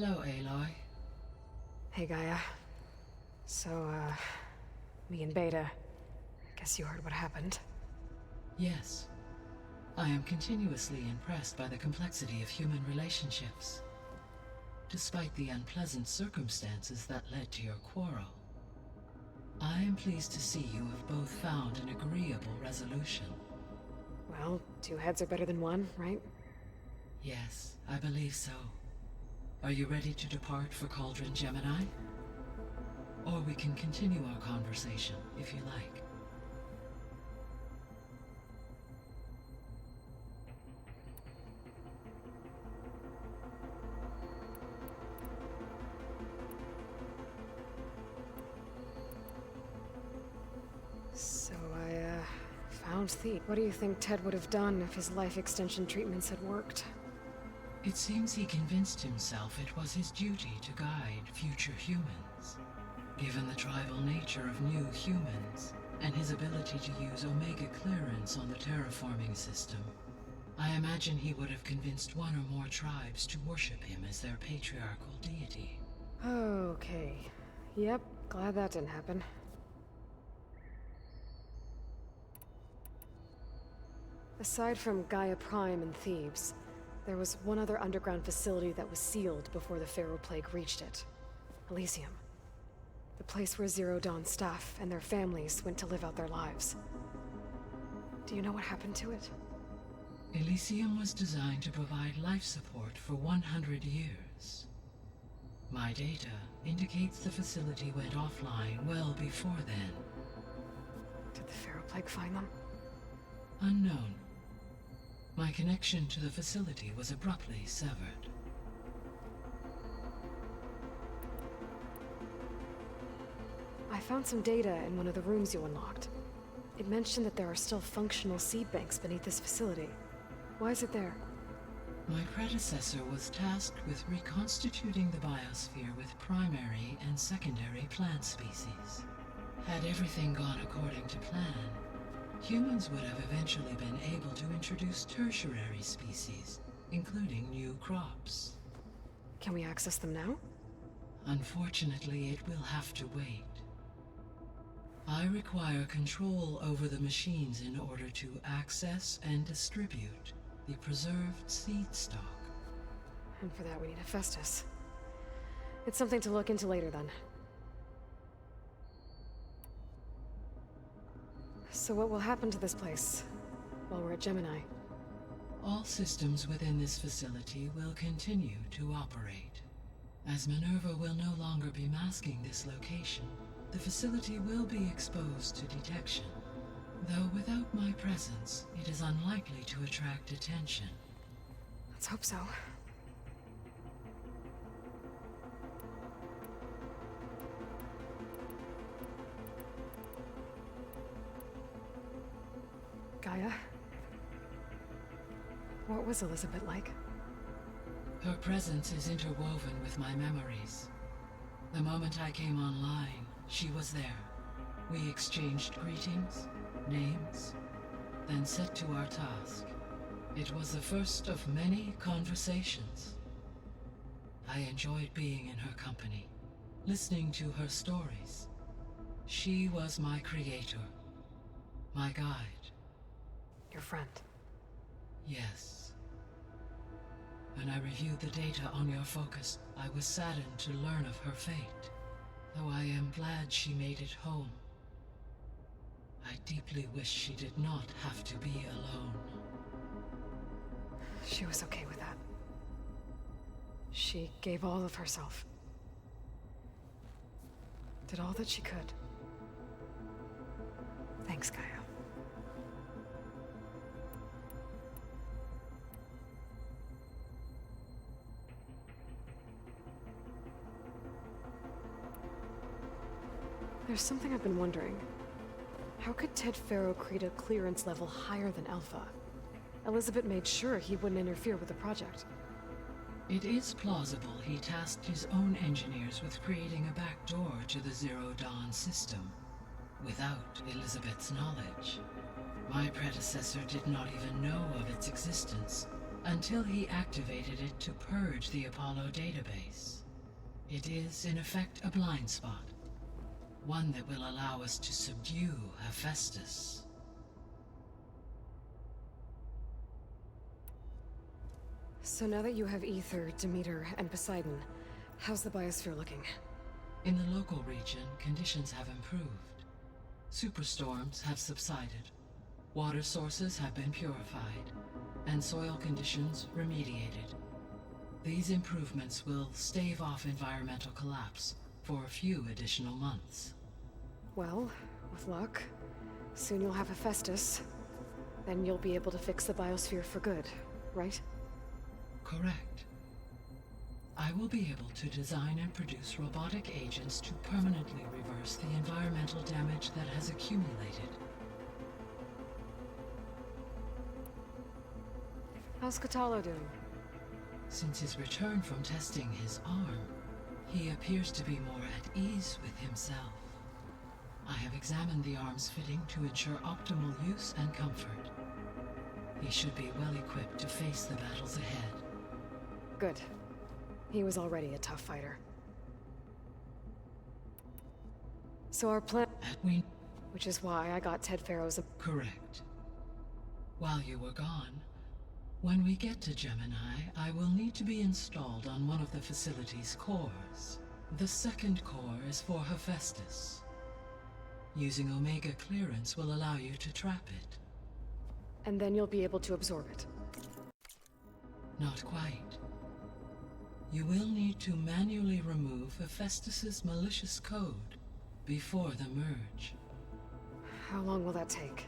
Hello, Aloy. Hey, Gaia. So, me and Beta. Guess you heard what happened. Yes. I am continuously impressed by the complexity of human relationships. Despite the unpleasant circumstances that led to your quarrel, I am pleased to see you have both found an agreeable resolution. Well, two heads are better than one, right? Yes, I believe so. Are you ready to depart for Cauldron Gemini? Or we can continue our conversation, if you like. So found Thief. What do you think Ted would have done if his life extension treatments had worked? It seems he convinced himself it was his duty to guide future humans. Given the tribal nature of new humans, and his ability to use Omega clearance on the terraforming system, I imagine he would have convinced one or more tribes to worship him as their patriarchal deity. Okay. Yep, glad that didn't happen. Aside from Gaia Prime and Thebes, there was one other underground facility that was sealed before the Pharaoh Plague reached it. Elysium. The place where Zero Dawn staff and their families went to live out their lives. Do you know what happened to it? Elysium was designed to provide life support for 100 years. My data indicates the facility went offline well before then. Did the Pharaoh Plague find them? Unknown. My connection to the facility was abruptly severed. I found some data in one of the rooms you unlocked. It mentioned that there are still functional seed banks beneath this facility. Why is it there? My predecessor was tasked with reconstituting the biosphere with primary and secondary plant species. Had everything gone according to plan, humans would have eventually been able to introduce tertiary species, including new crops. Can we access them now? Unfortunately, it will have to wait. I require control over the machines in order to access and distribute the preserved seed stock. And for that we need a Festus. It's something to look into later then. So what will happen to this place while we're at Gemini? All systems within this facility will continue to operate. As Minerva will no longer be masking this location, the facility will be exposed to detection. Though without my presence, it is unlikely to attract attention. Let's hope so. Gaia? What was Elizabeth like? Her presence is interwoven with my memories. The moment I came online, she was there. We exchanged greetings, names, then set to our task. It was the first of many conversations. I enjoyed being in her company, listening to her stories. She was my creator, my guide. Your friend. Yes. When I reviewed the data on your focus, I was saddened to learn of her fate. Though I am glad she made it home. I deeply wish she did not have to be alone. She was okay with that. She gave all of herself. Did all that she could. Thanks, Gaia. There's something I've been wondering. How could Ted Faro create a clearance level higher than Alpha? Elizabeth made sure he wouldn't interfere with the project. It is plausible he tasked his own engineers with creating a back door to the Zero Dawn system, without Elizabeth's knowledge. My predecessor did not even know of its existence, until he activated it to purge the Apollo database. It is, in effect, a blind spot. One that will allow us to subdue Hephaestus. So now that you have Ether, Demeter, and Poseidon, how's the biosphere looking? In the local region, conditions have improved. Superstorms have subsided. Water sources have been purified, and soil conditions remediated. These improvements will stave off environmental collapse for a few additional months. Well, with luck, soon you'll have Hephaestus. Then you'll be able to fix the biosphere for good, right? Correct. I will be able to design and produce robotic agents to permanently reverse the environmental damage that has accumulated. How's Katalo doing? Since his return from testing his arm, he appears to be more at ease with himself. I have examined the arm's fitting to ensure optimal use and comfort. He should be well equipped to face the battles ahead. Good. He was already a tough fighter. So our plan... Which is why I got Ted Farrow's... Correct. While you were gone, when we get to Gemini, I will need to be installed on one of the facility's cores. The second core is for Hephaestus. Using Omega clearance will allow you to trap it. And then you'll be able to absorb it. Not quite. You will need to manually remove Hephaestus's malicious code before the merge. How long will that take?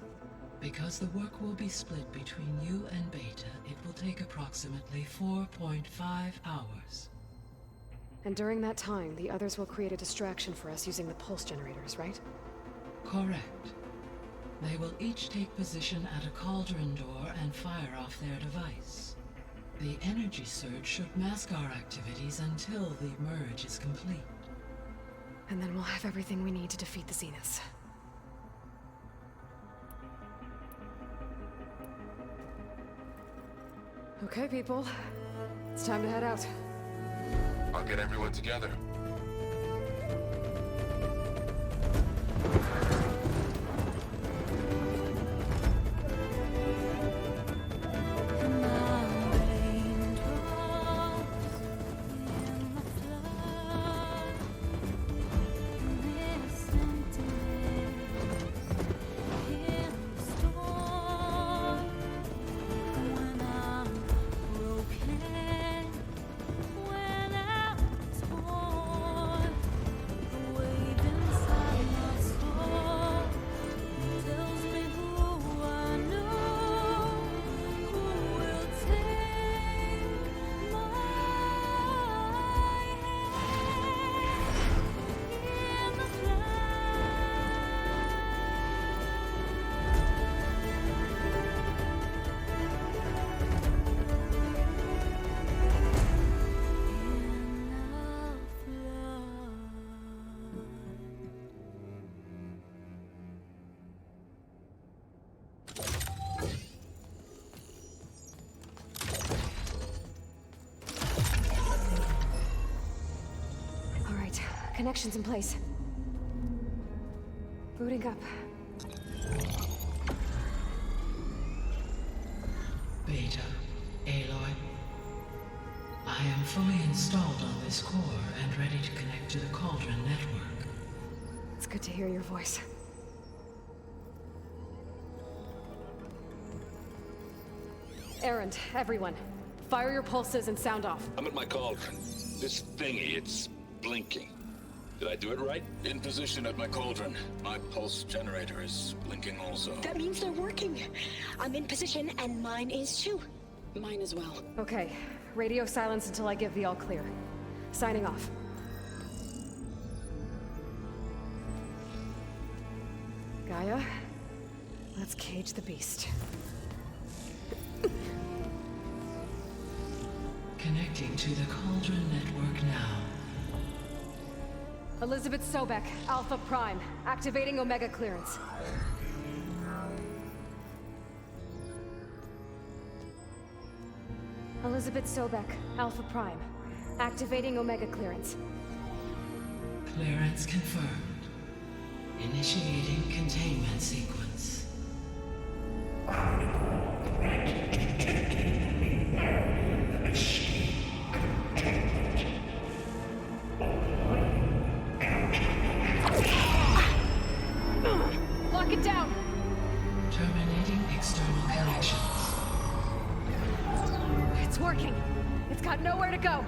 Because the work will be split between you and Beta, it will take approximately 4.5 hours. And during that time, the others will create a distraction for us using the pulse generators, right? Correct. They will each take position at a cauldron door and fire off their device. The energy surge should mask our activities until the merge is complete. And then we'll have everything we need to defeat the Zeniths. Okay, people. It's time to head out. I'll get everyone together. Connections in place. Booting up. Beta, Aloy. I am fully installed on this core and ready to connect to the Cauldron network. It's good to hear your voice. Errand, everyone. Fire your pulses and sound off. I'm at my cauldron. This thingy, it's blinking. Did I do it right? In position at my cauldron. My pulse generator is blinking also. That means they're working. I'm in position and mine is too. Mine as well. Okay. Radio silence until I give the all clear. Signing off. Gaia, let's cage the beast. Connecting to the Cauldron network now. Elizabeth Sobek, Alpha Prime, activating Omega clearance. Elizabeth Sobek, Alpha Prime. Activating Omega clearance. Clearance confirmed. Initiating containment sequence. Lock it down! Terminating external connections. It's working. It's got nowhere to go.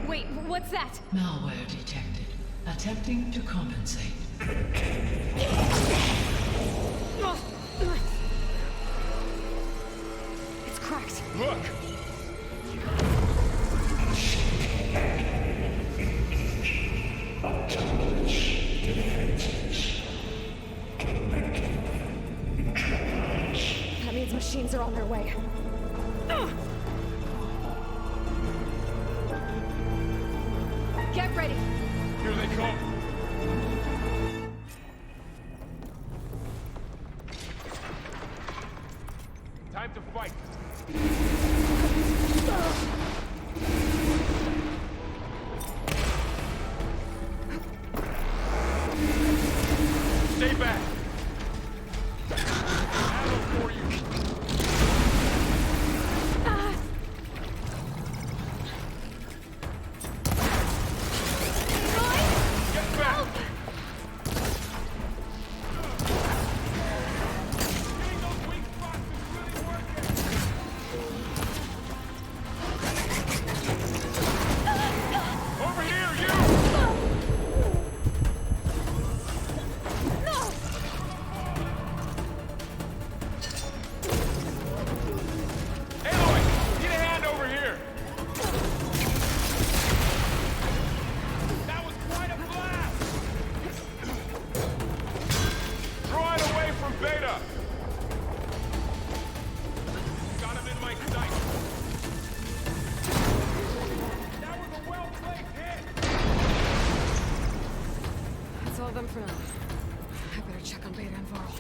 Wait, what's that? Malware detected. Attempting to compensate. It's cracked. Look! That means machines are on their way. Get ready. Here they come! Time to fight! Stay back! Ammo for you! Get back! Getting those weak spots is really working! Over here, you! Aloy, need a hand over here! That was quite a blast! Drawing away from Beta! Got him in my sight! That was a well-played hit! That's all of them for now. I better check on Beta and Varl.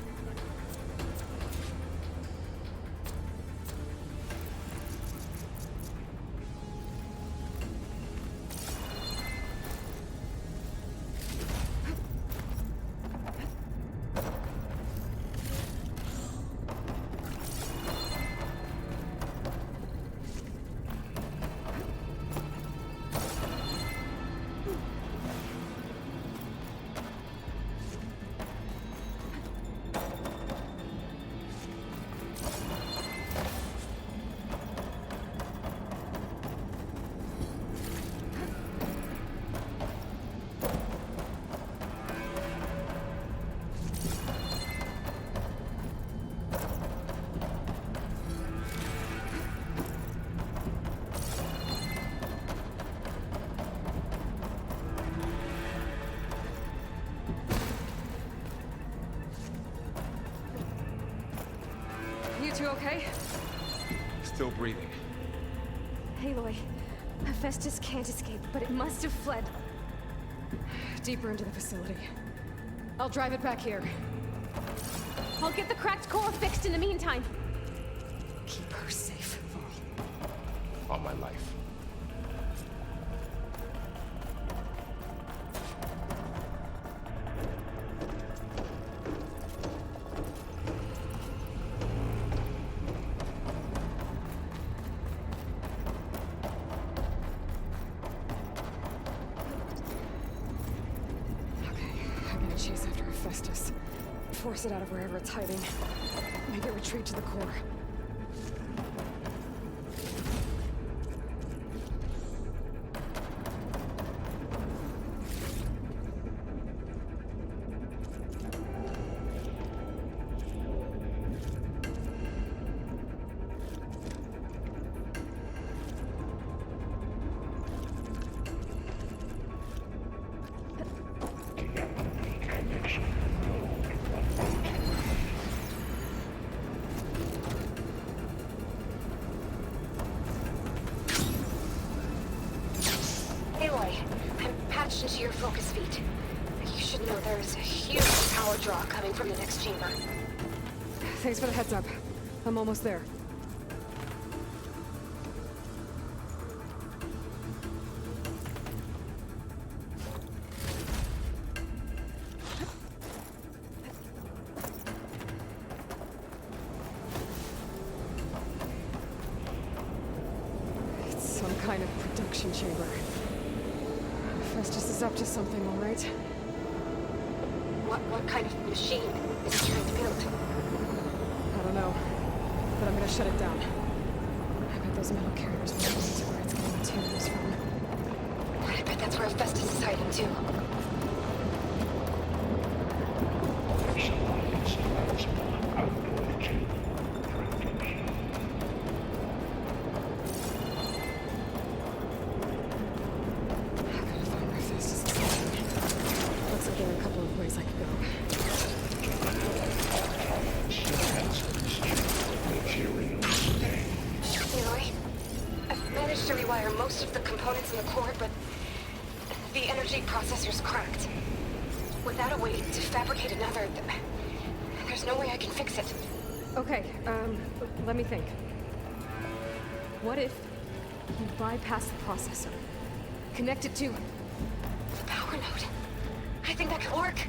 You two okay? Still breathing. Aloy, Hephaestus can't escape, but it must have fled. Deeper into the facility. I'll drive it back here. I'll get the cracked core fixed in the meantime. Keep her safe, Varl. On my life. Chase after Hephaestus. Force it out of wherever it's hiding. Make it retreat to the core. Aloy, I'm patched into your focus feed. You should No, there's a huge power draw coming from the next chamber. Thanks for the heads up. I'm almost there. It's some kind of production chamber. Festus is up to something, all right? What kind of machine is he trying to build? I don't know, but I'm gonna shut it down. I bet those metal carriers will lead to where it's getting materials from. I bet that's where Festus is hiding too. I gotta find where Festus is hiding. Looks like there are a couple of ways I could go. Aloy, I've managed to rewire most of the components in the core, but the energy processor's cracked. Without a way to fabricate another, there's no way I can fix it. Okay, let me think. What if you bypass the processor? Connect it to... The power node. I think that could work.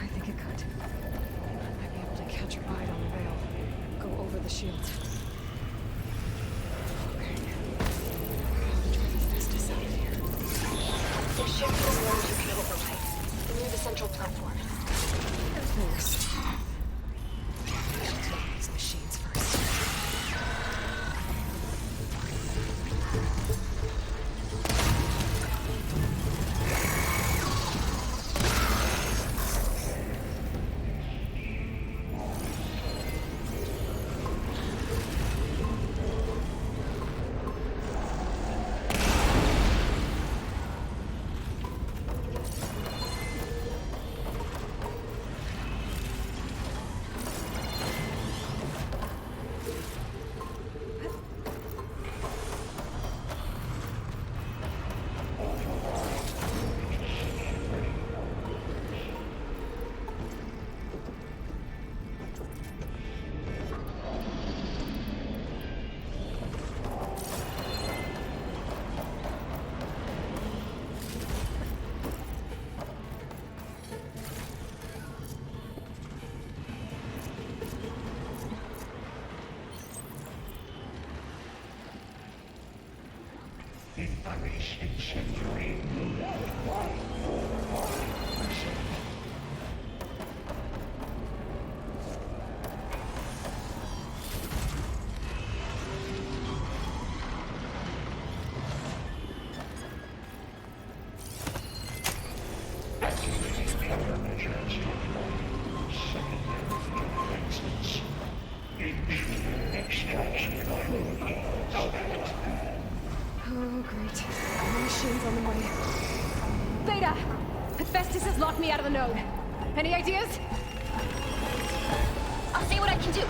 I think it could. Might be able to catch a ride on the rail. Go over the shield. Okay. I have to drive Festus out of here. There's shift from the energy cable override, near the central platform. Thanks. I should take these machines first. Oh, great. More machines on the way. Beta! Hephaestus has locked me out of the node. Any ideas? I'll see what I can do.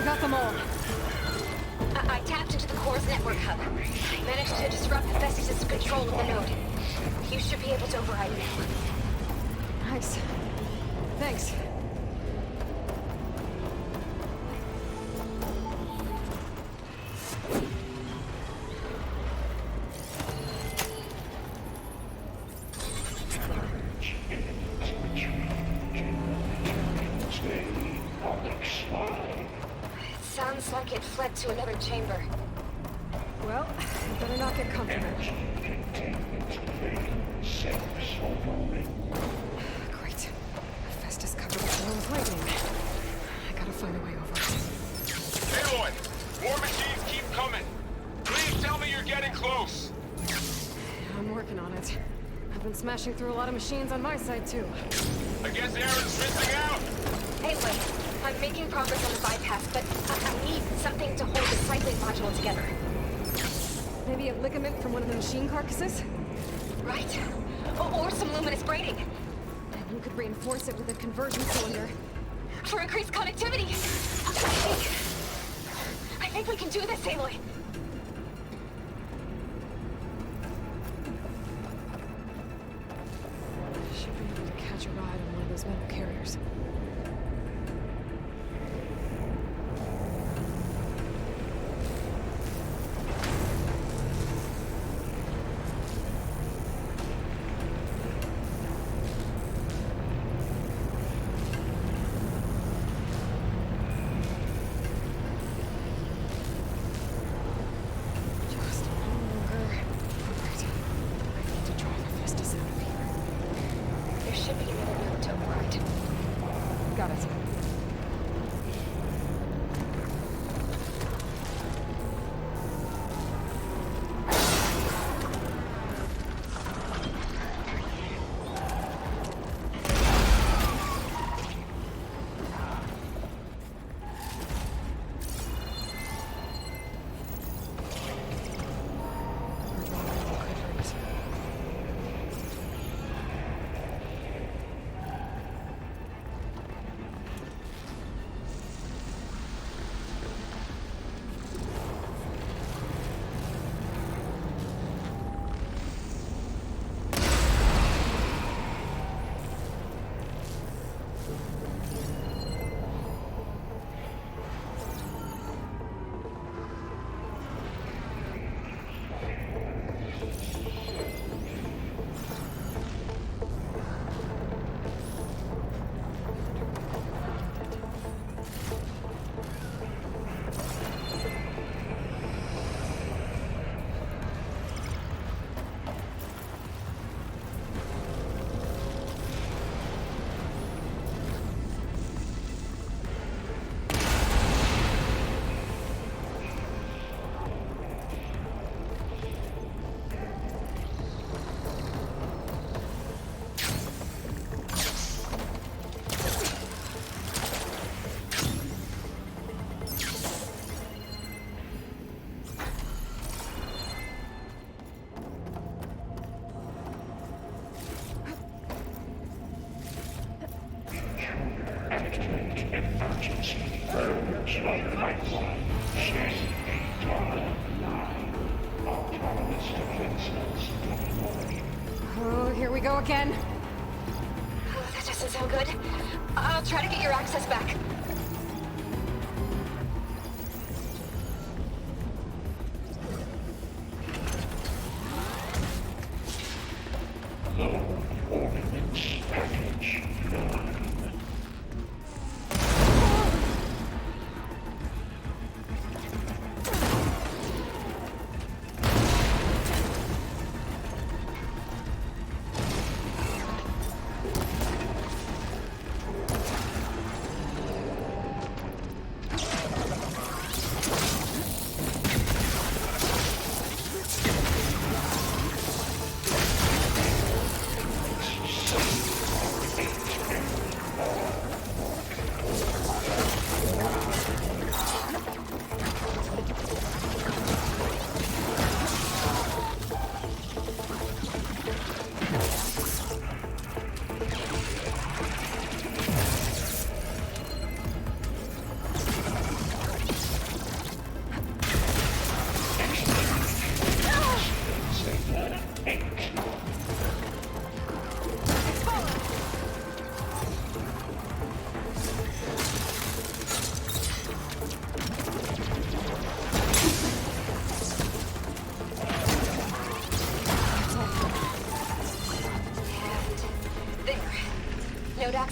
Got them all. I tapped into the core's network hub. I managed to disrupt Hephaestus' control of the node. You should be able to override it now. Nice. Thanks. It sounds like it fled to another chamber. Well, you better not get comfortable. Great. Festus covered the floor with lightning. I gotta find a way over. Aloy! War machines keep coming! Please tell me you're getting close! I'm working on it. I've been smashing through a lot of machines on my side, too. I guess Aaron's missing out! Anyway, I'm making progress on the bypass, but I need something to hold the cycling module together. Maybe a ligament from one of the machine carcasses? Right. Or some luminous braiding. And you could reinforce it with a conversion cylinder. For increased connectivity. I think we can do this, Aloy. Should be able to catch a ride on one of those metal carriers. Just a little longer. Right. I need to drive the Festus out of here. There should be another note to override. Got it. Oh, here we go again. Oh, that doesn't sound good. I'll try to get your access back.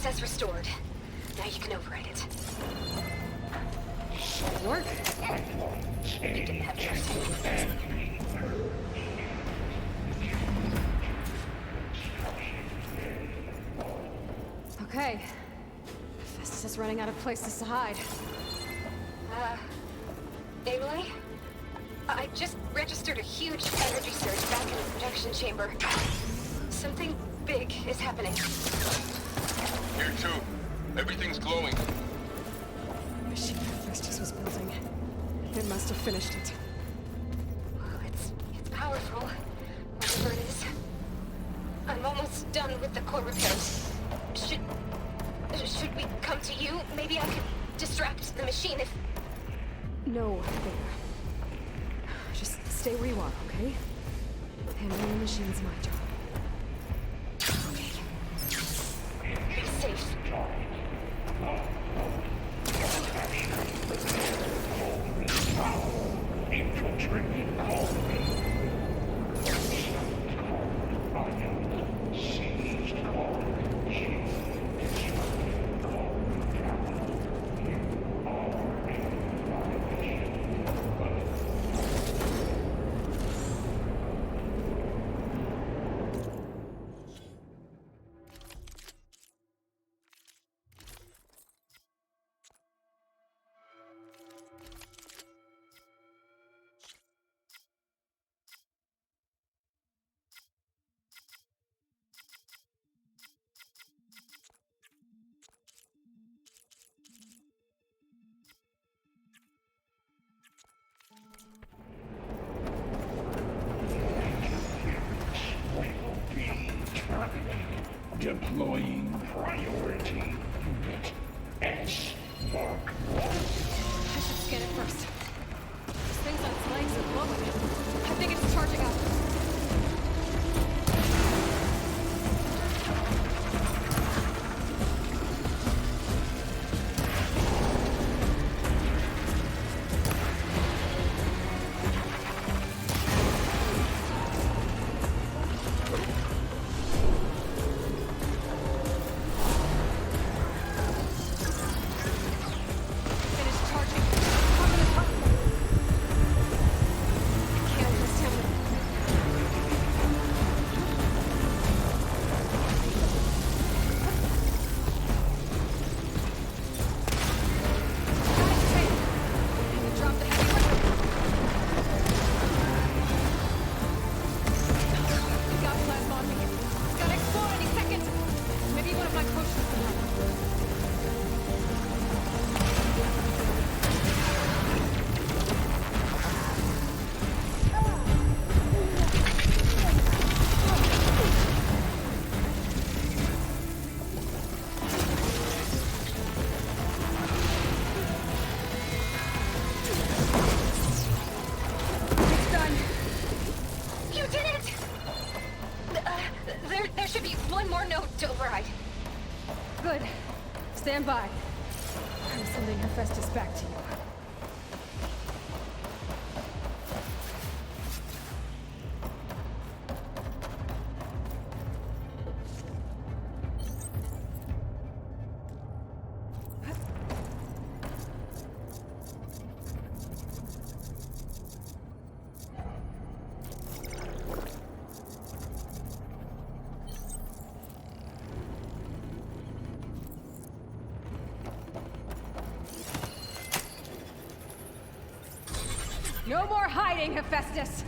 access restored. Now you can override it. Work? You didn't have trust. Okay. Festus is running out of places to hide. Aloy? I just registered a huge energy surge back in the production chamber. Something big is happening. Here too. Everything's glowing. The machine Festus was building. It must have finished it. Oh, it's powerful. Whatever it is. I'm almost done with the core repairs. Should we come to you? Maybe I could distract the machine if... No, there. Just stay where you are, okay? Handling the machine's my job. Okay. Be safe. Deploying priority unit S Mark 1. I should scan it first. This thing's on its legs and glowing. I think it's charging up. There should be one more node to override. Good. Stand by. I'm sending Hephaestus back to you. No more hiding, Hephaestus!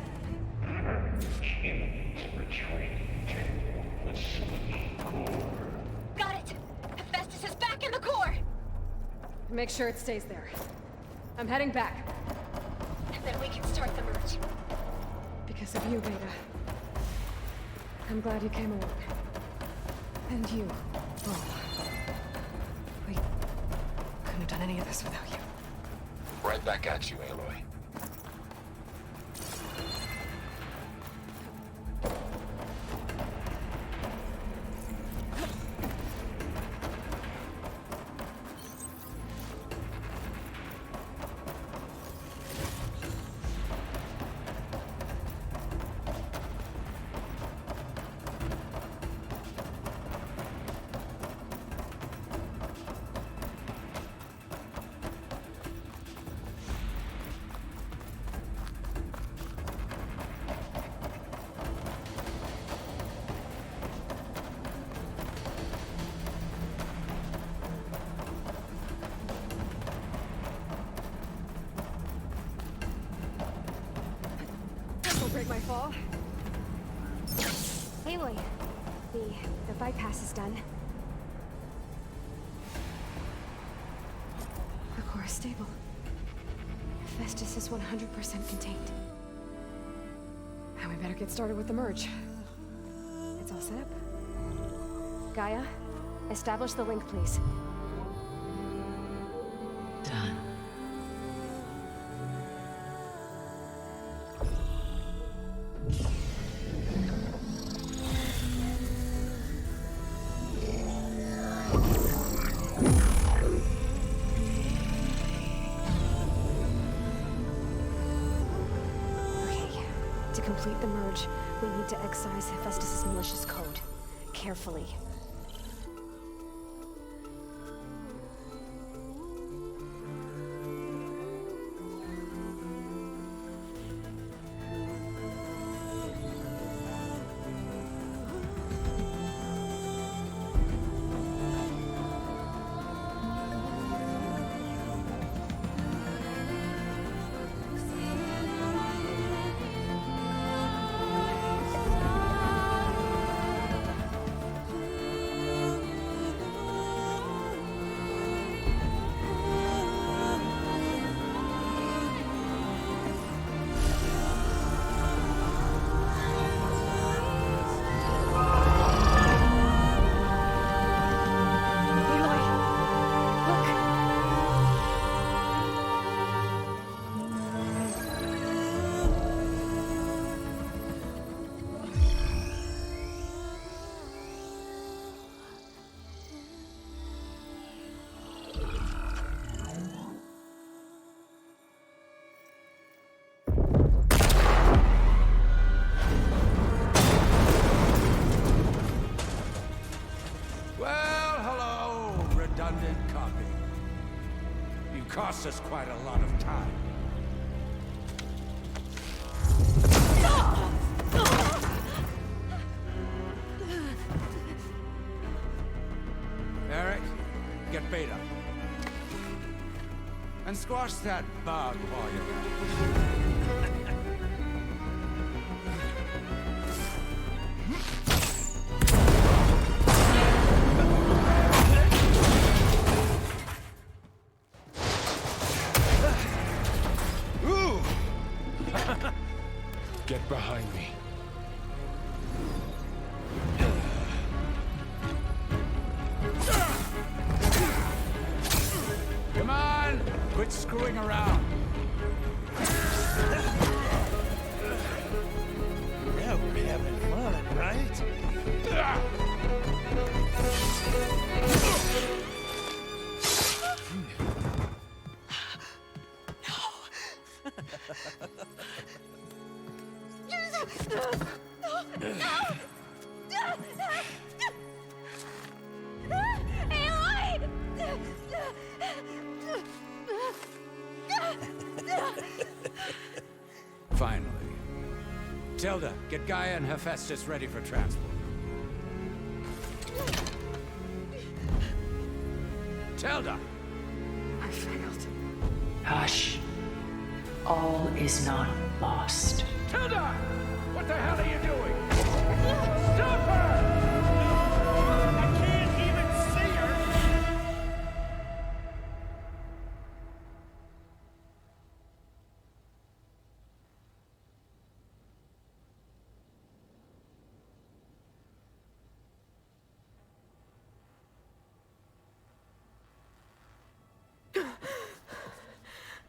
Got it! Hephaestus is back in the core! Make sure it stays there. I'm heading back. And then we can start the merge. Because of you, Beta. I'm glad you came along. And you, Paul. We couldn't have done any of this without you. Right back at you, Aloy. break my fall. Aloy, the bypass is done. The core is stable. Festus is 100% contained. Now we better get started with the merge. It's all set up. Gaia, establish the link, please. Done. To complete the merge, we need to excise Hephaestus' malicious code. Carefully. Costs us quite a lot of time. Eric, get Beta. And squash that bug while you're at it. Get behind me. Come on! Quit screwing around. Now we're having fun, right? Finally. Tilda, get Gaia and Hephaestus ready for transport. Tilda! I failed. Hush. All is not lost. Tilda! What the hell are you doing? Stop her! I can't even see her!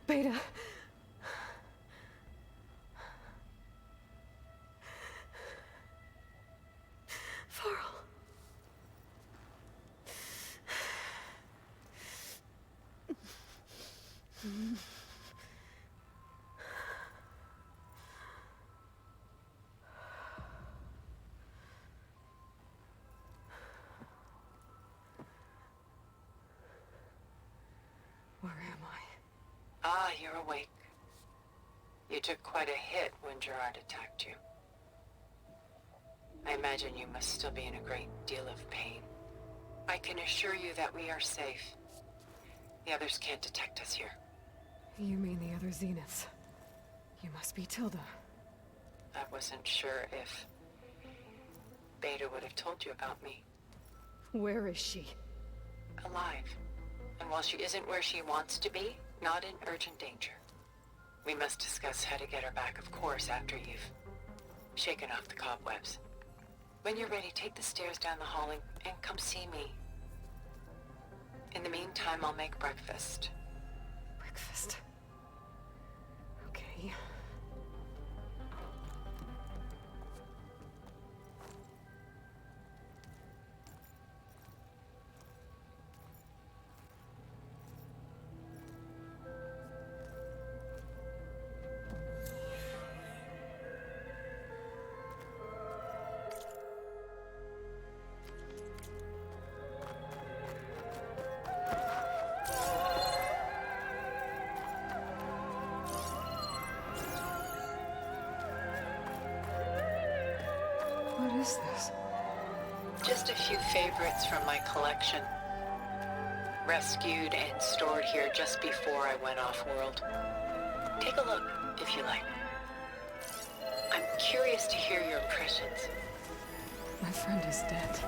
Beta. Farrell. Where am I? Ah, you're awake. You took quite a hit when Gerard attacked you. I imagine you must still be in a great deal of pain. I can assure you that we are safe. The others can't detect us here. You mean the other Zeniths? You must be Tilda. I wasn't sure if Beta would have told you about me. Where is she? Alive. And while she isn't where she wants to be, not in urgent danger. We must discuss how to get her back, of course, after you've shaken off the cobwebs. When you're ready, take the stairs down the hall and come see me. In the meantime, I'll make breakfast. Breakfast. Okay. What is this? Just a few favorites from my collection. Rescued and stored here just before I went off-world. Take a look, if you like. I'm curious to hear your impressions. My friend is dead.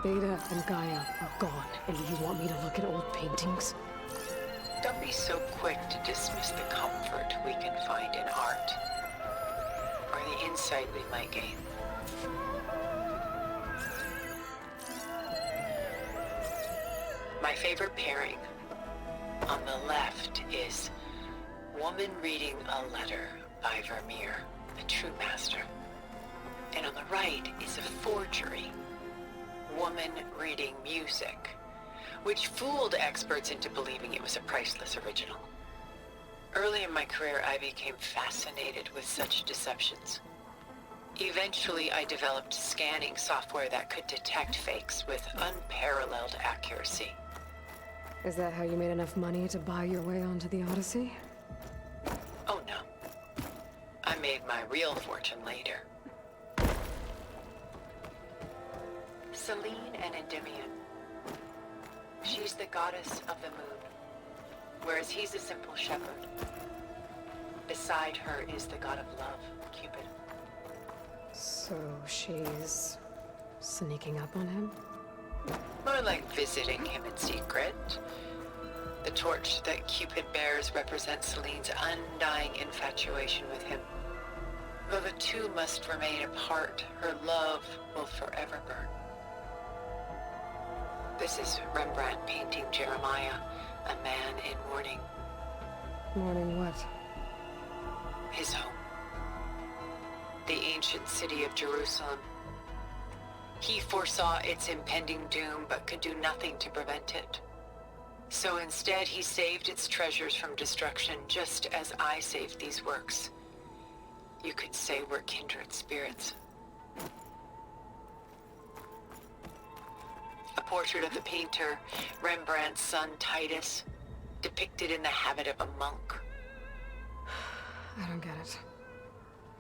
Beta and Gaia are gone, and you want me to look at old paintings? Don't be so quick to dismiss the comfort we can find in art, or the insight we might gain. My favorite pairing on the left is Woman Reading a Letter by Vermeer, a true master. And on the right is a forgery, Woman Reading Music, which fooled experts into believing it was a priceless original. Early in my career, I became fascinated with such deceptions. Eventually, I developed scanning software that could detect fakes with unparalleled accuracy. Is that how you made enough money to buy your way onto the Odyssey? Oh no. I made my real fortune later. Selene and Endymion. She's the goddess of the moon, whereas he's a simple shepherd. Beside her is the god of love, Cupid. So she's sneaking up on him? More like visiting him in secret. The torch that Cupid bears represents Selene's undying infatuation with him. Though the two must remain apart, her love will forever burn. This is Rembrandt painting Jeremiah, a man in mourning. Mourning what? His home. The ancient city of Jerusalem. He foresaw its impending doom, but could do nothing to prevent it. So instead, he saved its treasures from destruction, just as I saved these works. You could say we're kindred spirits. A portrait of the painter, Rembrandt's son Titus, depicted in the habit of a monk. I don't get it.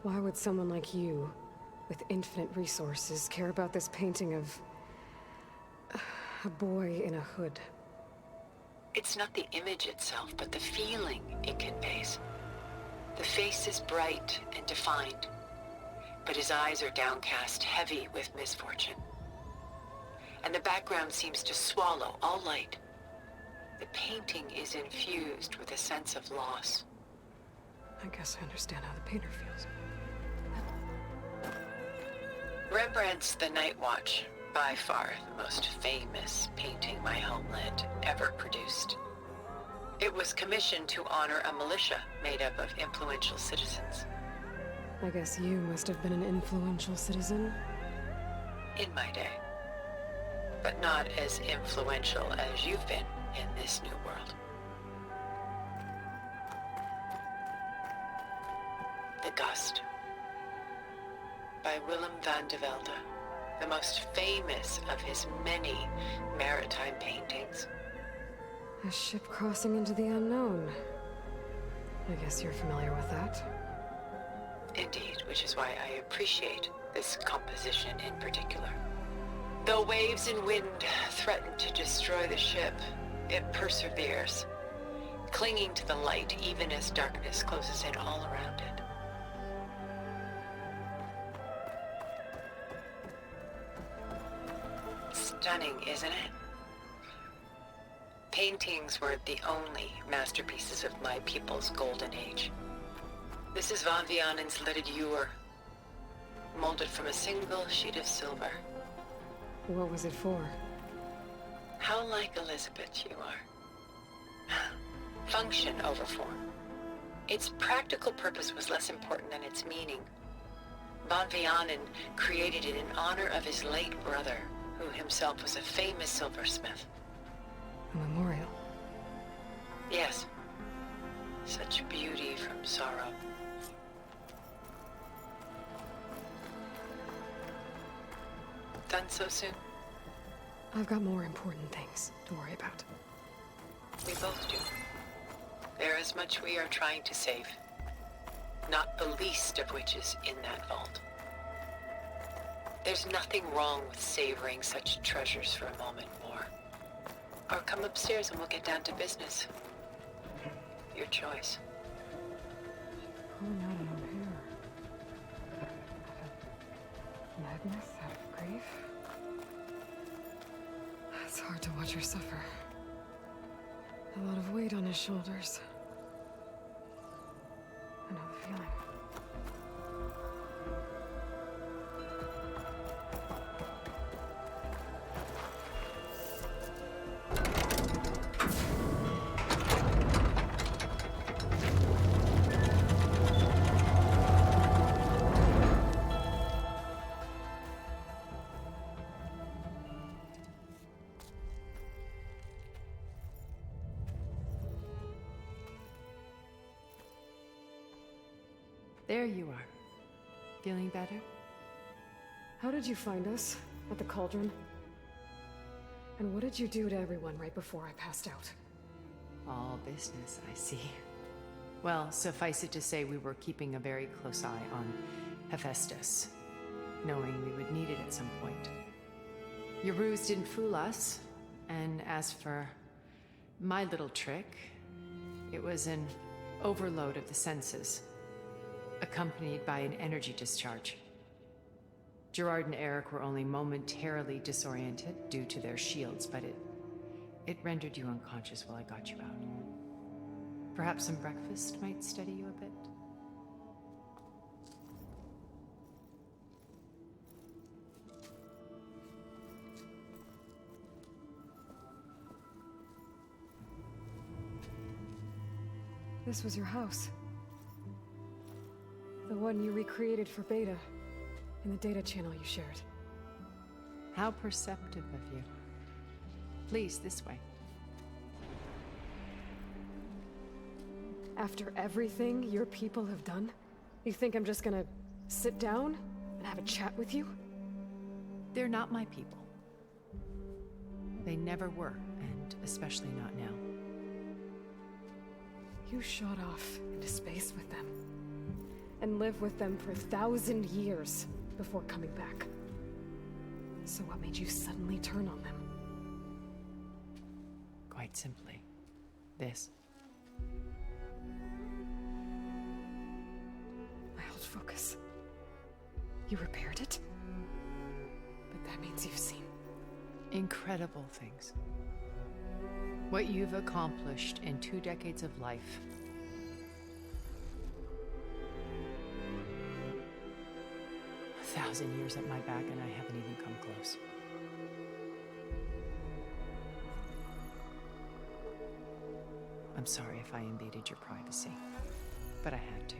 Why would someone like you, with infinite resources, care about this painting of a boy in a hood? It's not the image itself, but the feeling it conveys. The face is bright and defined, but his eyes are downcast, heavy with misfortune. And the background seems to swallow all light. The painting is infused with a sense of loss. I guess I understand how the painter feels. Rembrandt's The Night Watch, by far the most famous painting my homeland ever produced. It was commissioned to honor a militia made up of influential citizens. I guess you must have been an influential citizen. In my day. But not as influential as you've been in this new world. The Gust, by Willem van de Velde, the most famous of his many maritime paintings. A ship crossing into the unknown. I guess you're familiar with that. Indeed, which is why I appreciate this composition in particular. Though waves and wind threaten to destroy the ship, it perseveres, clinging to the light even as darkness closes in all around it. Stunning, isn't it? Paintings weren't the only masterpieces of my people's golden age. This is Von Vianen's lidded ewer, molded from a single sheet of silver. What was it for? How like Elizabeth you are. Function over form. Its practical purpose was less important than its meaning. Von Vianen created it in honor of his late brother, who himself was a famous silversmith. A memorial. Yes. Such beauty from sorrow. Done so soon? I've got more important things to worry about. We both do. There is much we are trying to save. Not the least of which is in that vault. There's nothing wrong with savoring such treasures for a moment more. Or come upstairs and we'll get down to business. Your choice. Pulling out an old hair. Madness out of grief. It's hard to watch her suffer. A lot of weight on his shoulders. I know the feeling. There you are. Feeling better? How did you find us? At the cauldron? And what did you do to everyone right before I passed out? All business, I see. Well, suffice it to say we were keeping a very close eye on Hephaestus, knowing we would need it at some point. Your ruse didn't fool us, and as for my little trick, it was an overload of the senses, accompanied by an energy discharge. Gerard and Eric were only momentarily disoriented due to their shields, but it rendered you unconscious while I got you out. Perhaps some breakfast might steady you a bit? This was your house. The one you recreated for Beta, in the data channel you shared. How perceptive of you. Please, this way. After everything your people have done, you think I'm just gonna sit down and have a chat with you? They're not my people. They never were, and especially not now. You shot off into space with them, and lived with them for 1,000 years before coming back. So what made you suddenly turn on them? Quite simply, this. My old focus. You repaired it? But that means you've seen incredible things. What you've accomplished in 2 decades of life. A 1,000 years at my back and I haven't even come close. I'm sorry if I invaded your privacy, but I had to.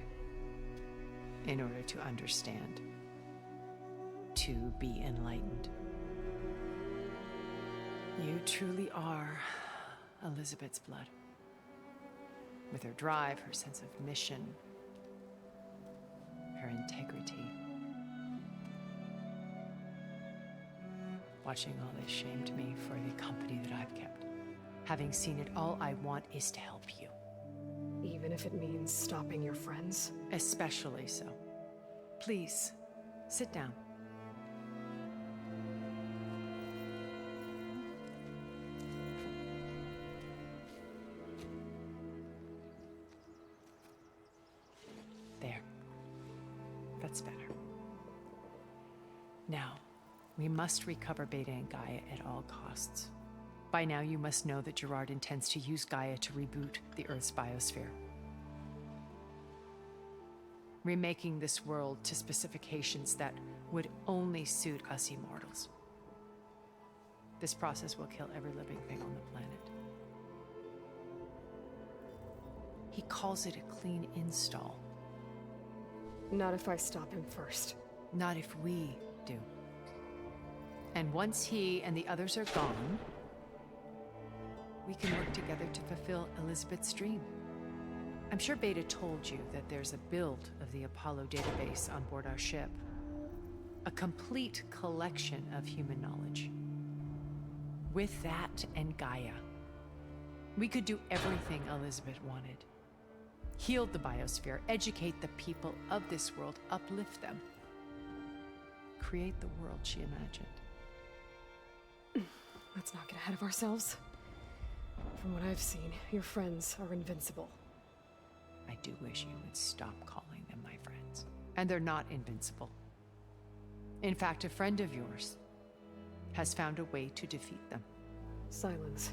In order to understand. To be enlightened. You truly are Elizabeth's blood. With her drive, her sense of mission, her integrity. Watching all this shamed me for the company that I've kept. Having seen it, all I want is to help you. even if it means stopping your friends? Especially so. Please, sit down. There. That's better. Now, We must recover Beta and Gaia at all costs. By now, you must know that Gerard intends to use Gaia to reboot the Earth's biosphere, remaking this world to specifications that would only suit us immortals. This process will kill every living thing on the planet. He calls it a clean install. Not if I stop him first. Not if we do. And once he and the others are gone, we can work together to fulfill Elizabeth's dream. I'm sure Beta told you that there's a build of the Apollo database on board our ship. A complete collection of human knowledge. With that and Gaia, we could do everything Elizabeth wanted. Heal the biosphere, educate the people of this world, uplift them. Create the world she imagined. Let's not get ahead of ourselves. From what I've seen, your friends are invincible. I do wish you would stop calling them my friends. And they're not invincible. In fact, a friend of yours has found a way to defeat them. Silence.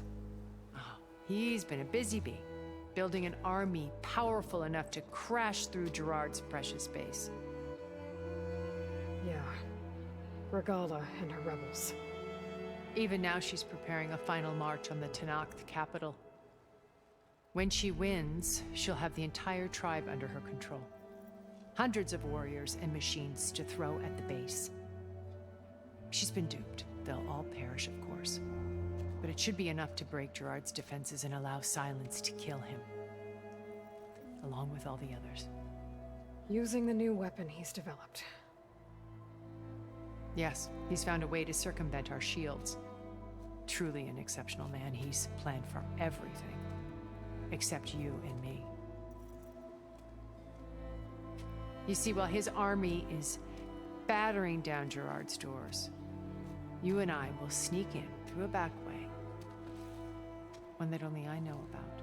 Oh, he's been a busy bee, building an army powerful enough to crash through Gerard's precious base. Yeah. Regala and her rebels. Even now, she's preparing a final march on the Tenakth capital. When she wins, she'll have the entire tribe under her control. Hundreds of warriors and machines to throw at the base. She's been duped. They'll all perish, of course. But it should be enough to break Gerard's defenses and allow Silence to kill him. Along with all the others. Using the new weapon he's developed. Yes, he's found a way to circumvent our shields. Truly an exceptional man. He's planned for everything. Except you and me. You see, while his army is battering down Gerard's doors, you and I will sneak in through a back way. One that only I know about.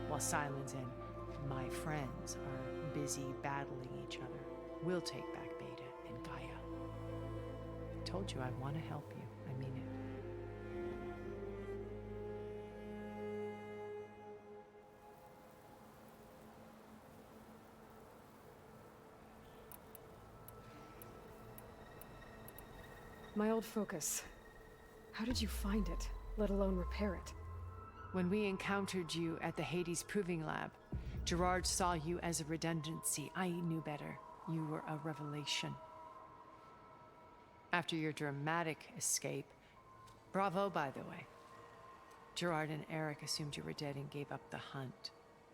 While Silence and my friends are busy battling each other, we'll take back Beta and Gaia. I told you I want to help you. I mean it. My old focus. How did you find it, let alone repair it? When we encountered you at the Hades Proving Lab, Gerard saw you as a redundancy. I knew better. You were a revelation. After your dramatic escape, bravo, by the way. Gerard and Eric assumed you were dead and gave up the hunt.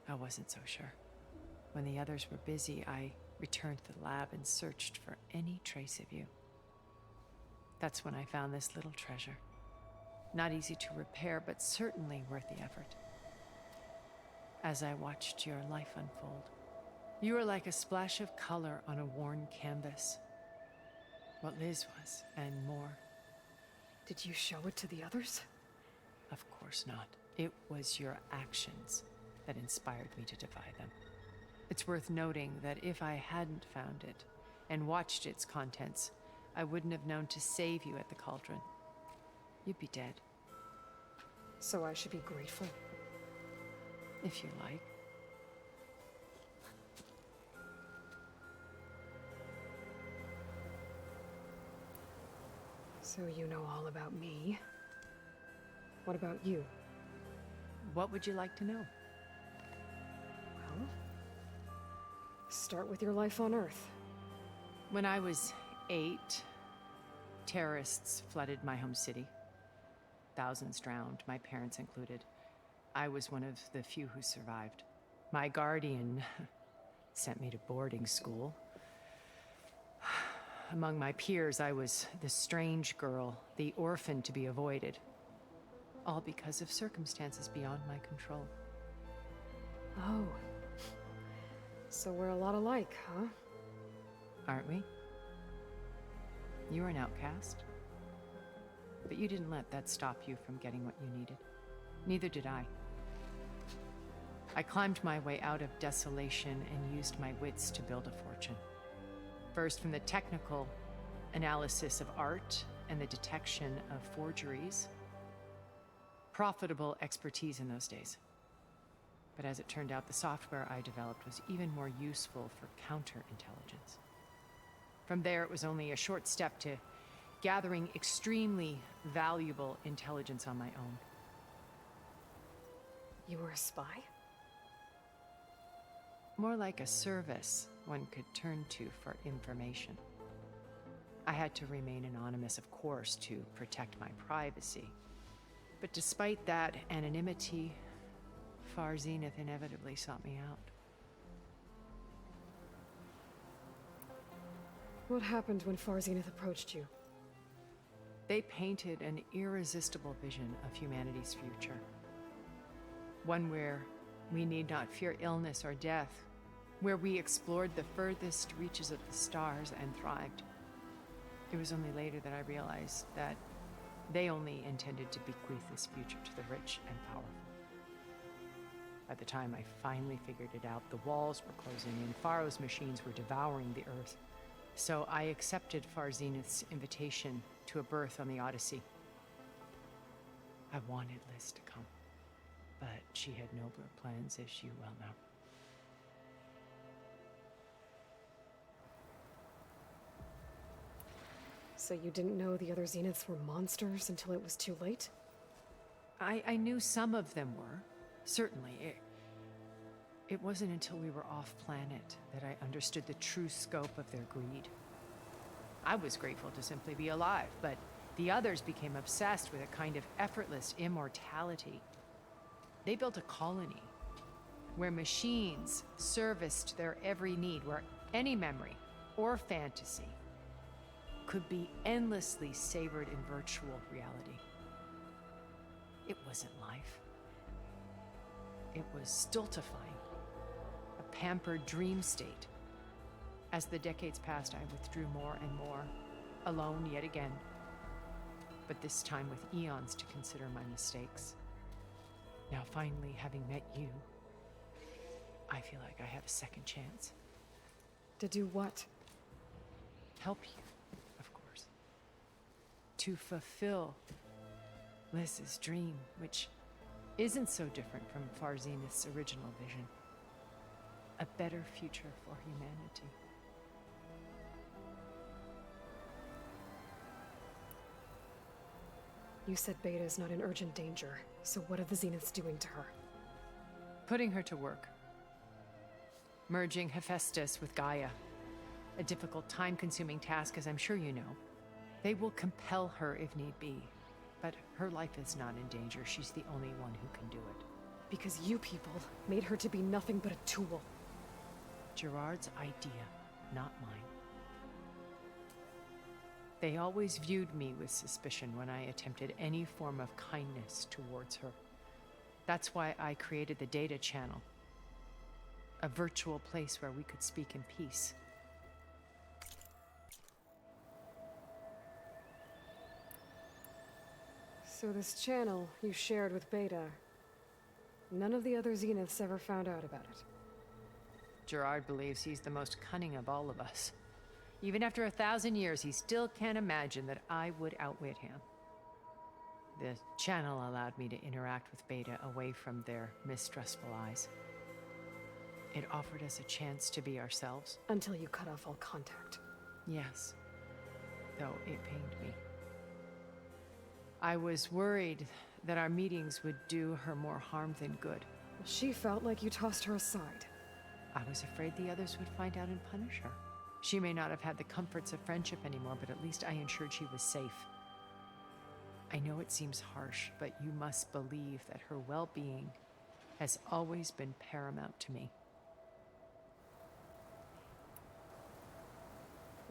I wasn't so sure. When the others were busy, I returned to the lab and searched for any trace of you. That's when I found this little treasure. Not easy to repair, but certainly worth the effort. As I watched your life unfold, you were like a splash of color on a worn canvas. What Liz was, and more. Did you show it to the others? Of course not. It was your actions that inspired me to defy them. It's worth noting that if I hadn't found it and watched its contents, I wouldn't have known to save you at the cauldron. You'd be dead. So I should be grateful? If you like. So you know all about me. What about you? What would you like to know? Well, start with your life on Earth. When I was 8, terrorists flooded my home city. Thousands drowned, my parents included. I was one of the few who survived. My guardian sent me to boarding school. Among my peers, I was the strange girl, the orphan to be avoided. All because of circumstances beyond my control. Oh. So we're a lot alike, huh? Aren't we? You were an outcast. But you didn't let that stop you from getting what you needed. Neither did I. I climbed my way out of desolation and used my wits to build a fortune. First from the technical, analysis of art and the detection of forgeries. Profitable expertise in those days. But as it turned out, the software I developed was even more useful for counterintelligence. From there, it was only a short step to gathering extremely valuable intelligence on my own. You were a spy? More like a service one could turn to for information. I had to remain anonymous, of course, to protect my privacy. But despite that anonymity, Far Zenith inevitably sought me out. What happened when Far Zenith approached you? They painted an irresistible vision of humanity's future. One where we need not fear illness or death, where we explored the furthest reaches of the stars and thrived. It was only later that I realized that they only intended to bequeath this future to the rich and powerful. By the time I finally figured it out, the walls were closing in, Pharaoh's machines were devouring the earth. So I accepted Far Zenith's invitation to a berth on the Odyssey. I wanted Liz to come, but she had nobler plans, as you well know. So you didn't know the other Zeniths were monsters until it was too late? I knew some of them were, certainly. It wasn't until we were off-planet that I understood the true scope of their greed. I was grateful to simply be alive, but the others became obsessed with a kind of effortless immortality. They built a colony where machines serviced their every need, where any memory or fantasy could be endlessly savored in virtual reality. It wasn't life. It was stultifying, a pampered dream state. As the decades passed, I withdrew more and more, alone yet again, but this time with eons to consider my mistakes. Now finally, having met you, I feel like I have a second chance. To do what? Help you, of course. To fulfill Liz's dream, which isn't so different from Far Zenith's original vision. A better future for humanity. You said Beta is not in urgent danger, so what are the Zeniths doing to her? Putting her to work. Merging Hephaestus with Gaia. A difficult, time-consuming task, as I'm sure you know. They will compel her if need be. But her life is not in danger. She's the only one who can do it. Because you people made her to be nothing but a tool. Gerard's idea, not mine. They always viewed me with suspicion when I attempted any form of kindness towards her. That's why I created the data channel. A virtual place where we could speak in peace. So this channel you shared with Beta, none of the other Zeniths ever found out about it. Gerard believes he's the most cunning of all of us. Even after 1,000 years, he still can't imagine that I would outwit him. The channel allowed me to interact with Beta away from their mistrustful eyes. It offered us a chance to be ourselves. Until you cut off all contact. Yes, though it pained me. I was worried that our meetings would do her more harm than good. She felt like you tossed her aside. I was afraid the others would find out and punish her. She may not have had the comforts of friendship anymore, but at least I ensured she was safe. I know it seems harsh, but you must believe that her well-being has always been paramount to me.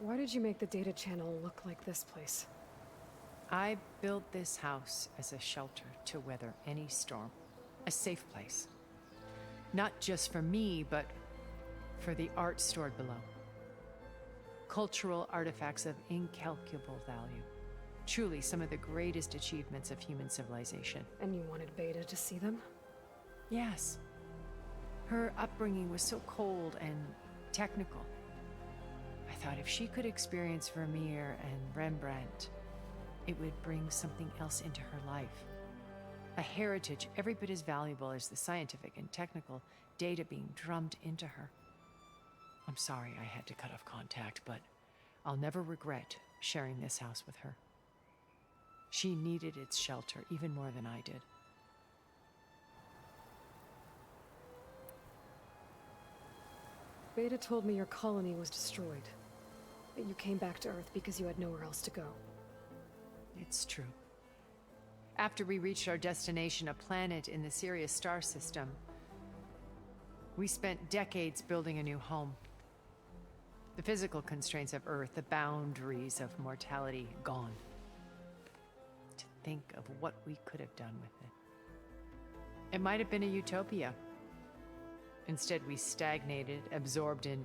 Why did you make the data channel look like this place? I built this house as a shelter to weather any storm. A safe place. Not just for me, but for the art stored below. Cultural artifacts of incalculable value. Truly some of the greatest achievements of human civilization. And you wanted Beta to see them? Yes. Her upbringing was so cold and technical. I thought if she could experience Vermeer and Rembrandt, it would bring something else into her life. A heritage every bit as valuable as the scientific and technical data being drummed into her. I'm sorry I had to cut off contact, but I'll never regret sharing this house with her. She needed its shelter even more than I did. Beta told me your colony was destroyed. That you came back to Earth because you had nowhere else to go. It's true. After we reached our destination, a planet in the Sirius star system, we spent decades building a new home. The physical constraints of Earth, the boundaries of mortality, gone. To think of what we could have done with it. It might have been a utopia. Instead, we stagnated, absorbed in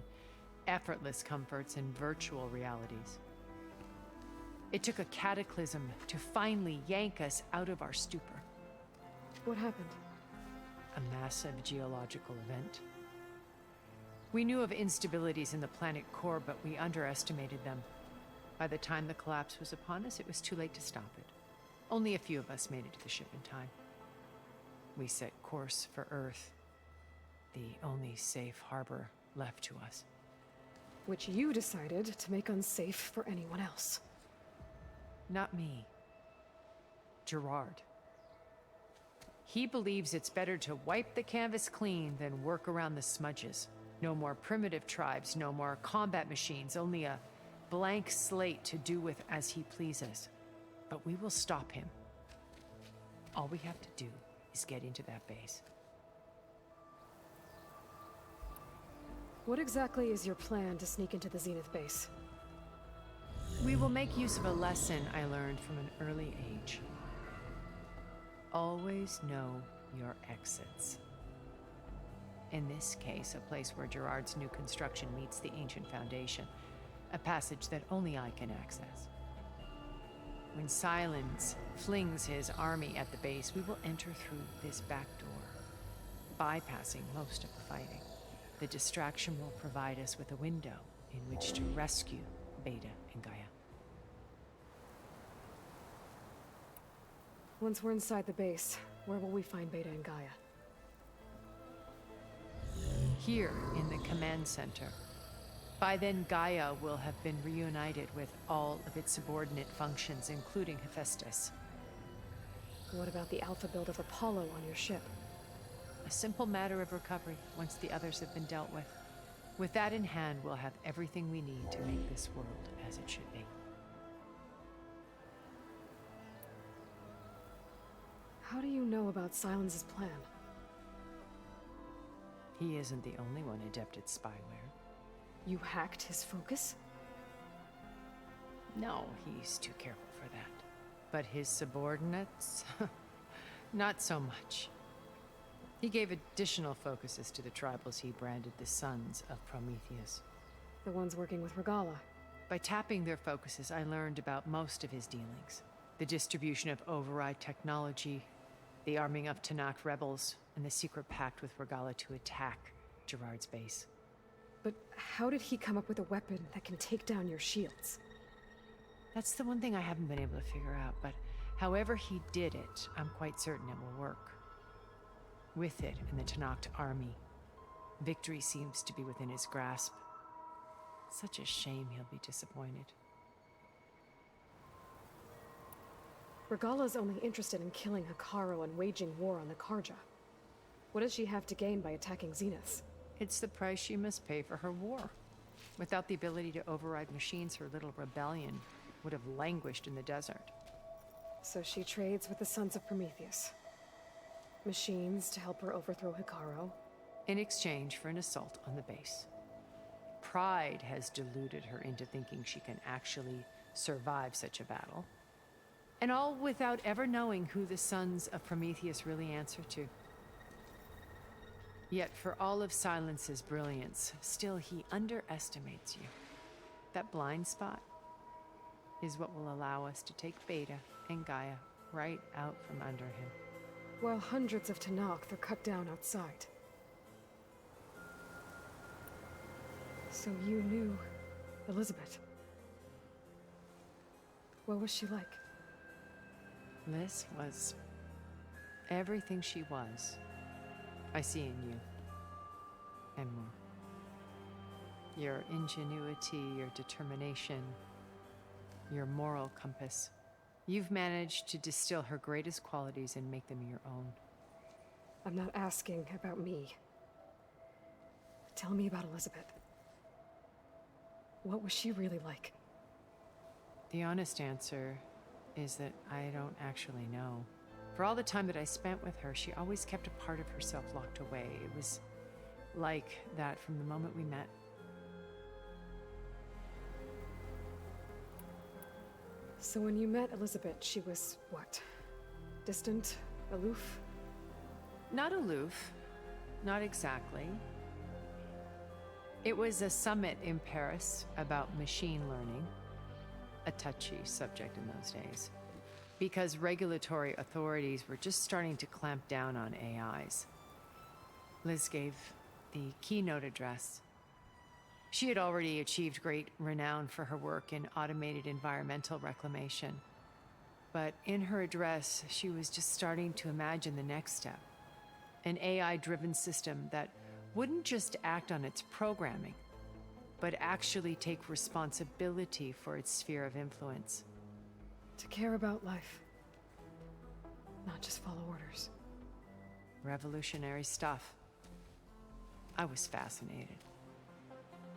effortless comforts and virtual realities. It took a cataclysm to finally yank us out of our stupor. What happened? A massive geological event. We knew of instabilities in the planet core, but we underestimated them. By the time the collapse was upon us, it was too late to stop it. Only a few of us made it to the ship in time. We set course for Earth, the only safe harbor left to us. Which you decided to make unsafe for anyone else. Not me. Gerard. He believes it's better to wipe the canvas clean than work around the smudges. No more primitive tribes, no more combat machines, only a blank slate to do with as he pleases. But we will stop him. All we have to do is get into that base. What exactly is your plan to sneak into the Zenith base? We will make use of a lesson I learned from an early age. Always know your exits. In this case, a place where Gerard's new construction meets the ancient foundation, a passage that only I can access. When Silence flings his army at the base, we will enter through this back door, bypassing most of the fighting. The distraction will provide us with a window in which to rescue Beta and Gaia. Once we're inside the base, where will we find Beta and Gaia? Here in the command center. By then, Gaia will have been reunited with all of its subordinate functions, including Hephaestus. What about the alpha build of Apollo on your ship? A simple matter of recovery once the others have been dealt with. With that in hand, we'll have everything we need to make this world as it should be. How do you know about Silence's plan? He isn't the only one adept at spyware. You hacked his focus? No, he's too careful for that. But his subordinates? Not so much. He gave additional focuses to the tribals he branded the Sons of Prometheus. The ones working with Regala. By tapping their focuses, I learned about most of his dealings. The distribution of override technology, the arming of Tanakh rebels, and the secret pact with Regala to attack Gerard's base. But how did he come up with a weapon that can take down your shields? That's the one thing I haven't been able to figure out, but however he did it, I'm quite certain it will work. With it and the Tanakh army, victory seems to be within his grasp. Such a shame he'll be disappointed. Regala's only interested in killing Hekarro and waging war on the Karja. What does she have to gain by attacking Zeniths? It's the price she must pay for her war. Without the ability to override machines, her little rebellion would have languished in the desert. So she trades with the Sons of Prometheus. Machines to help her overthrow Hekarro. In exchange for an assault on the base. Pride has deluded her into thinking she can actually survive such a battle. And all without ever knowing who the Sons of Prometheus really answer to. Yet for all of Silence's brilliance, still he underestimates you. That blind spot is what will allow us to take Beta and Gaia right out from under him. While hundreds of Tanakh are cut down outside. So you knew the Elizabeth. What was she like? Liz was everything she was. I see in you. And more. Your ingenuity, your determination, your moral compass. You've managed to distill her greatest qualities and make them your own. I'm not asking about me. Tell me about Elizabeth. What was she really like? The honest answer is that I don't actually know. For all the time that I spent with her, she always kept a part of herself locked away. It was like that from the moment we met. So when you met Elizabeth, she was what? Distant? Aloof? Not aloof. Not exactly. It was a summit in Paris about machine learning, a touchy subject in those days, because regulatory authorities were just starting to clamp down on AIs. Liz gave the keynote address. She had already achieved great renown for her work in automated environmental reclamation. But in her address, she was just starting to imagine the next step. An AI-driven system that wouldn't just act on its programming, but actually take responsibility for its sphere of influence. To care about life. Not just follow orders. Revolutionary stuff. I was fascinated.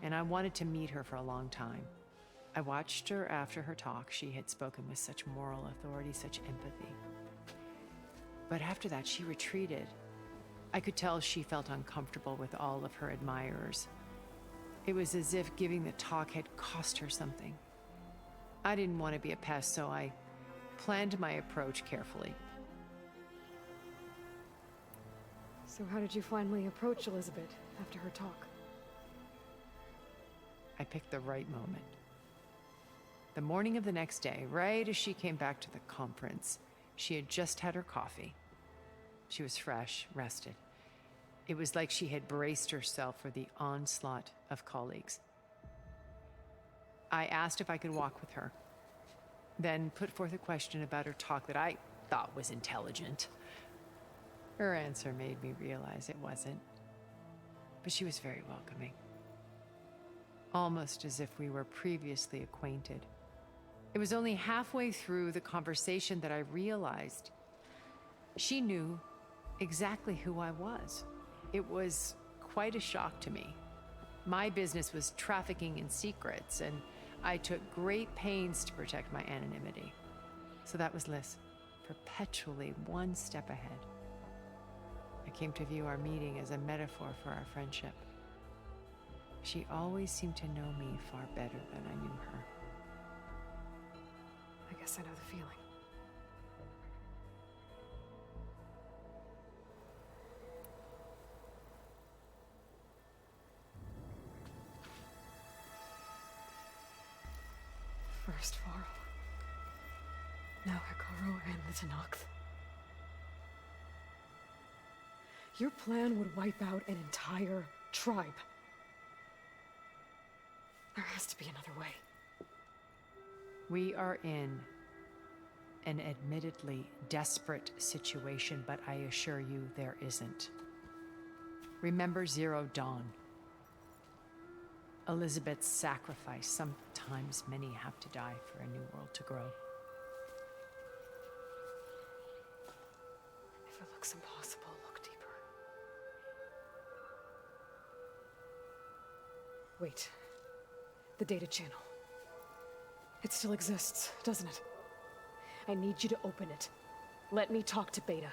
And I wanted to meet her for a long time. I watched her after her talk. She had spoken with such moral authority, such empathy. But after that, she retreated. I could tell she felt uncomfortable with all of her admirers. It was as if giving the talk had cost her something. I didn't want to be a pest, so I planned my approach carefully. So how did you finally approach Elizabeth after her talk? I picked the right moment. The morning of the next day, right as she came back to the conference, she had just had her coffee. She was fresh, rested. It was like she had braced herself for the onslaught of colleagues. I asked if I could walk with her, then put forth a question about her talk that I thought was intelligent. Her answer made me realize it wasn't, but she was very welcoming. Almost as if we were previously acquainted. It was only halfway through the conversation that I realized she knew exactly who I was. It was quite a shock to me. My business was trafficking in secrets, and I took great pains to protect my anonymity. So that was Liz, perpetually one step ahead. I came to view our meeting as a metaphor for our friendship. She always seemed to know me far better than I knew her. I guess I know the feeling. First Varl. Now Hikaru and the Tenakth. Your plan would wipe out an entire tribe. There has to be another way. We are in an admittedly desperate situation, but I assure you there isn't. Remember Zero Dawn. Elizabeth's sacrifice. Sometimes many have to die for a new world to grow. If it looks impossible, look deeper. Wait. The data channel. It still exists, doesn't it? I need you to open it. Let me talk to Beta.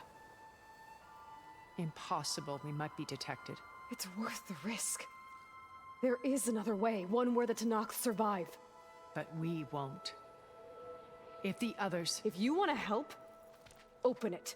Impossible. We might be detected. It's worth the risk. There is another way, one where the Tenakth survive. But we won't. If the others... If you want to help, open it.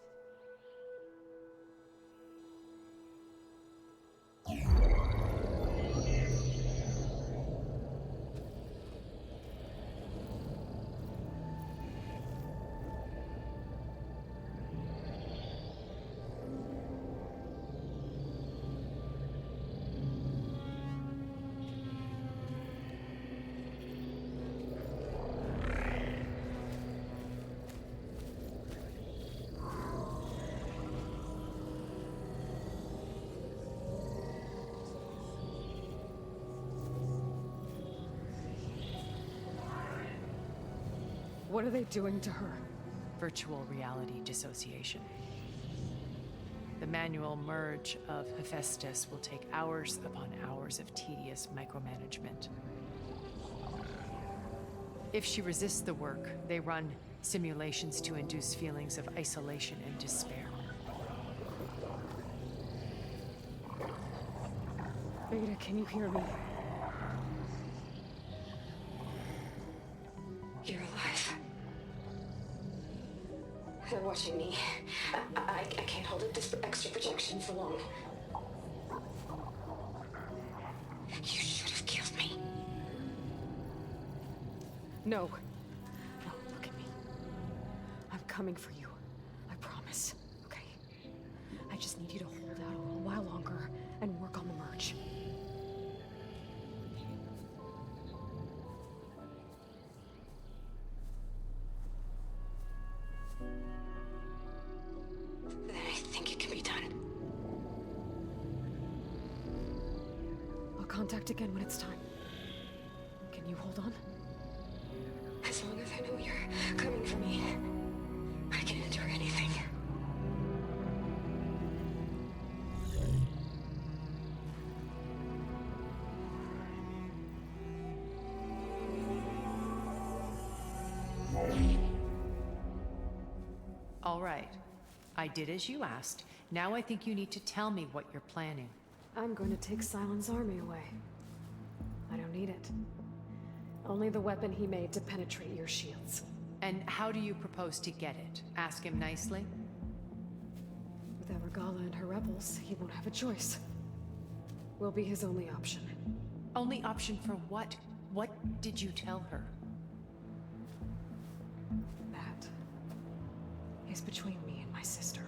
What are they doing to her? Virtual reality dissociation. The manual merge of Hephaestus will take hours upon hours of tedious micromanagement. If she resists the work, they run simulations to induce feelings of isolation and despair. Beta, can you hear me? You're alive. They're watching me. I can't hold up this extra projection for long. You should have killed me. No. No, look at me. I'm coming for you. I promise. Okay? I just need you to hold out a little while longer and work on the merge. Then I think it can be done. I'll contact again when it's time. Can you hold on? As long as I know you're coming for me, I can endure anything. All right. I did as you asked. Now I think you need to tell me what you're planning. I'm going to take Silent's army away. I don't need it. Only the weapon he made to penetrate your shields. And how do you propose to get it? Ask him nicely? Without Regala and her rebels, he won't have a choice. We'll be his only option. Only option for what? What did you tell her? That is between me and my sister.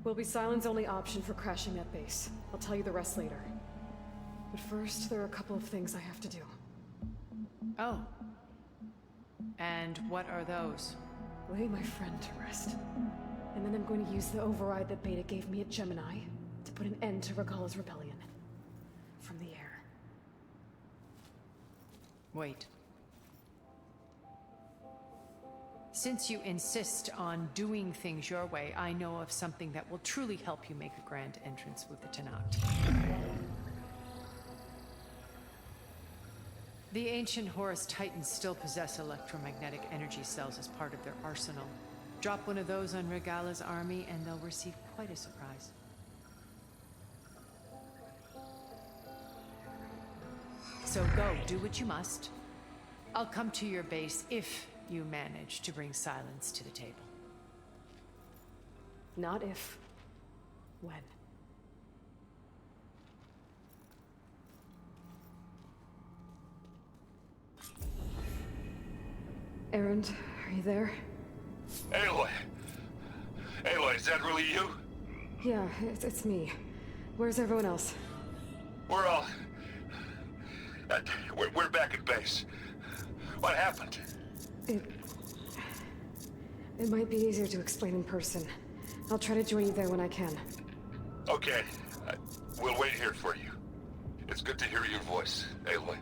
Will be Silent's only option for crashing that base. I'll tell you the rest later. But first, there are a couple of things I have to do. Oh. And what are those? Lay my friend to rest. And then I'm going to use the override that Beta gave me at Gemini to put an end to Regala's rebellion. From the air. Wait. Since you insist on doing things your way, I know of something that will truly help you make a grand entrance with the Tenat. The ancient Horus Titans still possess electromagnetic energy cells as part of their arsenal. Drop one of those on Regala's army and they'll receive quite a surprise. So go, do what you must. I'll come to your base if you manage to bring Silence to the table. Not if. When. Erend, are you there? Aloy! Aloy, is that really you? Yeah, it's me. Where's everyone else? We're all... we're back at base. What happened? It might be easier to explain in person. I'll try to join you there when I can. Okay. We'll wait here for you. It's good to hear your voice, Aloy.